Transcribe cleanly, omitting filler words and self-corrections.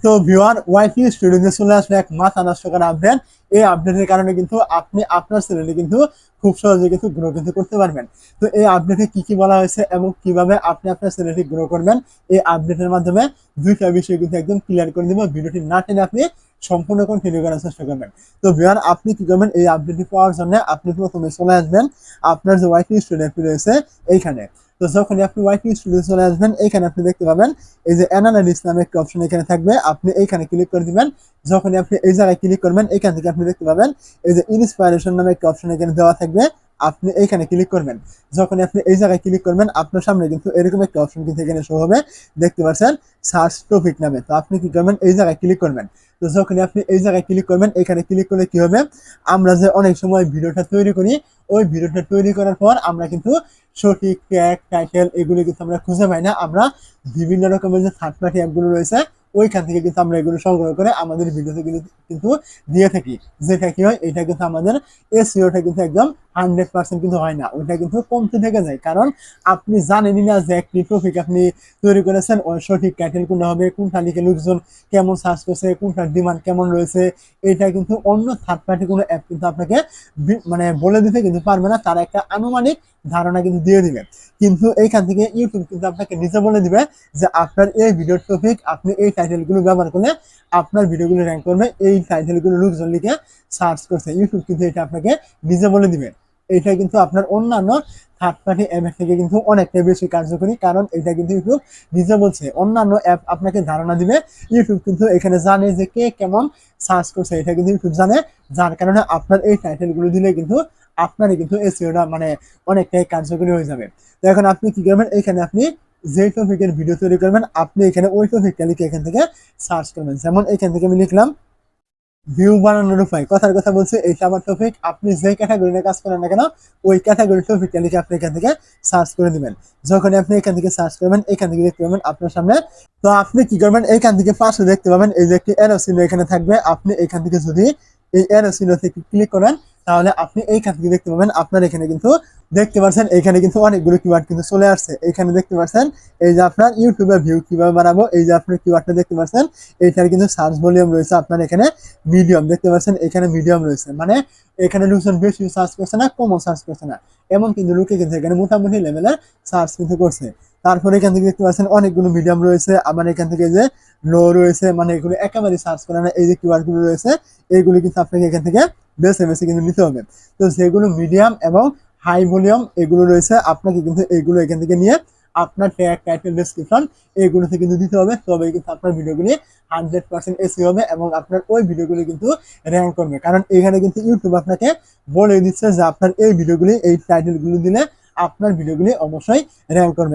তো ভিউয়ার ওয়াইফি স্টুডিওতে চলে আসলে এক মাথা নষ্ট করা আপডেট। এই আপডেটের কারণে কিন্তু আপনি আপনার চ্যানেলে কিন্তু খুব সহজে কিন্তু গ্রো কিন্তু করতে পারবেন। তো এই আপডেটে কি কি বলা হয়েছে এবং কিভাবে আপনি আপনার চ্যানেলটি গ্রো করবেন, এই আপডেটের মাধ্যমে দুইটা বিষয় কিন্তু একদম ক্লিয়ার করে দিব। ভিডিওটি না টেনে আপনি সম্পূর্ণ কন্টিনিউ করার চেষ্টা করবেন। তো ভিউয়ার আপনি কি করবেন, এই আপডেটটি পাওয়ার জন্য আপনি প্রথমে চলে আসবেন আপনার যে ওয়াইফি স্টুডিও রয়েছে এইখানে। তো যখনই আপনি ওয়াইফি স্টুডিও চলে আসবেন, এইখানে আপনি দেখতে পাবেন এই যে অ্যানালাইসিস নামে একটা অপশন এখানে থাকবে, আপনি এইখানে ক্লিক করে দিবেন। যখনই আপনি এই জায়গায় ক্লিক করবেন, এখান থেকে আপনি দেখতে পাবেন এই যে ইন্সপাইরেশন নামে একটা অপশন এখানে দেওয়া থাকবে, আপনি এইখানে ক্লিক করবেন। যখন আপনি এই জায়গায় ক্লিক করবেন, আপনার সামনে কিন্তু এরকম একটা অপশন কিন্তু এখানে শো হবে, দেখতে পাচ্ছেন সার্চ টপিক নামে। তো আপনি কি করবেন, এই জায়গায় ক্লিক করবেন। তো যখন আপনি এই জায়গায় ক্লিক করবেন, এখানে ক্লিক করলে কি হবে, আমরা যে অনেক সময় ভিডিওটা তৈরি করি, ওই ভিডিওটা তৈরি করার পর আমরা কিন্তু সঠিক ট্যাগ টাইটেল এগুলো কিন্তু আমরা খুঁজে পাই না। আমরা বিভিন্ন রকমের যে থার্ড পার্টি অ্যাপগুলো রয়েছে ওইখান থেকে কিন্তু আমরা এগুলো সংগ্রহ করে আমাদের ভিডিওতে কিন্তু দিয়ে থাকি। যেটা কি হয়, এটা কিন্তু আমাদের এসইওটা কিন্তু একদম 100% কিন্তু হয় না, ওইটা কিন্তু কমতে থেকে যায়। কারণ আপনি জানেনই না যে একটি টপিক আপনি তৈরি করেছেন ওর সঠিক টাইটেল কোনটা হবে, কোনটা লিখে লোকজন কেমন সার্চ করছে, কোনটার ডিমান্ড কেমন রয়েছে। এটা কিন্তু অন্য থার্ড পার্টি কোনো অ্যাপ কিন্তু আপনাকে মানে বলে দিতে কিন্তু পারবে না, তারা একটা আনুমানিক ধারণা কিন্তু দিয়ে দিবে। কিন্তু এইখান থেকে ইউটিউব কিন্তু আপনাকে নিজে বলে দিবে যে আপনার এই ভিডিওর টপিক, আপনি এই টাইটেলগুলো ব্যবহার করলে আপনার ভিডিওগুলো র্যাঙ্ক করবে, এই টাইটেলগুলো লোকজন লিখে সার্চ করছে। ইউটিউব কিন্তু এটা আপনাকে নিজে বলে দিবে। এটা কিন্তু আপনার অন্যান্য থার্ড পার্টি অ্যাপ থেকে কিন্তু অনেকটাই বেশি কার্যকরী, কারণ এটা কিন্তু ইউটিউব নিজে বলছে। অন্যান্য অ্যাপ আপনাকে ধারণা দিবে, ইউটিউব কিন্তু এখানে জানে যে কে কেমন সার্চ করছে, এটা কিন্তু ইউটিউব জানে। যার কারণে আপনার এই টাইটেলগুলো দিলে কিন্তু আপনারই কিন্তু এসইওটা মানে অনেকটাই কার্যকরী হয়ে যাবে। তো এখন আপনি কি করবেন, এখানে আপনি যে টপিকের ভিডিও তৈরি করবেন, আপনি এখানে ওই টপিকটা লিখে এখান থেকে সার্চ করবেন। যেমন এখান থেকে আমি লিখলাম ভিউ বানানোর উপায়, কথার কথা বলছে এইটা আমার টপিক। আপনি যে ক্যাটাগরি নিয়ে কাজ করেন না কেন, ওই ক্যাটাগরি টপিকটা লিখে আপনি এখান থেকে সার্চ করে দিবেন। যখন আপনি এখান থেকে সার্চ করবেন, এখান থেকে দেখতে পাবেন আপনার সামনে। তো আপনি কি করবেন, এখান থেকে পাশে দেখতে পাবেন এই যে একটি অ্যারো চিহ্ন এখানে থাকবে। আপনি এখান থেকে যদি এই অ্যারো চিহ্ন থেকে ক্লিক করেন, তাহলে আপনি এইখান থেকে দেখতে পাবেন আপনার এখানে কিন্তু দেখতে পাচ্ছেন এখানে কিন্তু অনেকগুলো কিওয়ার্ড কিন্তু চলে আসছে। এখানে দেখতে পাচ্ছেন এই যে আপনার ইউটিউবে ভিউ কিভাবে বানাবো, এই যে আপনার কিওয়ার্ডটা দেখতে পাচ্ছেন, এইটার কিন্তু সার্চ ভলিউম রয়েছে আপনার এখানে মিডিয়াম, দেখতে পাচ্ছেন এখানে মিডিয়াম রয়েছে। মানে এখানে লোকজন বেশি সার্চ করছে না, কমও সার্চ করছে না, এমন কিন্তু লোকে কিন্তু এখানে মোটামুটি লেভেলের সার্চ কিন্তু করছে। তারপরে এখান থেকে দেখতে পাচ্ছেন অনেকগুলো মিডিয়াম রয়েছে, আবার এখান থেকে যে লো রয়েছে, মানে এগুলো একেবারে সার্চ করে না। এই যে কিওয়ার্ড গুলো রয়েছে এইগুলো কিন্তু আপনাকে এখান থেকে বেছে বেছে কিন্তু নিতে হবে। তো যেগুলো মিডিয়াম এবং হাই ভলিউম এগুলো রয়েছে, আপনাকে কিন্তু এইগুলো এখান থেকে নিয়ে আপনার ট্যাগ টাইটেল ডেসক্রিপশন এগুলোতে কিন্তু দিতে হবে, তবে কিন্তু আপনার ভিডিওগুলি 100% এসি হবে এবং আপনার ওই ভিডিওগুলি কিন্তু র্যাঙ্ক করবে। কারণ এখানে কিন্তু ইউটিউব আপনাকে বলে দিচ্ছে যে আপনার এই ভিডিওগুলি এই টাইটেলগুলো দিলে আপনার ভিডিওগুলি অবশ্যই র্যাঙ্ক করবে।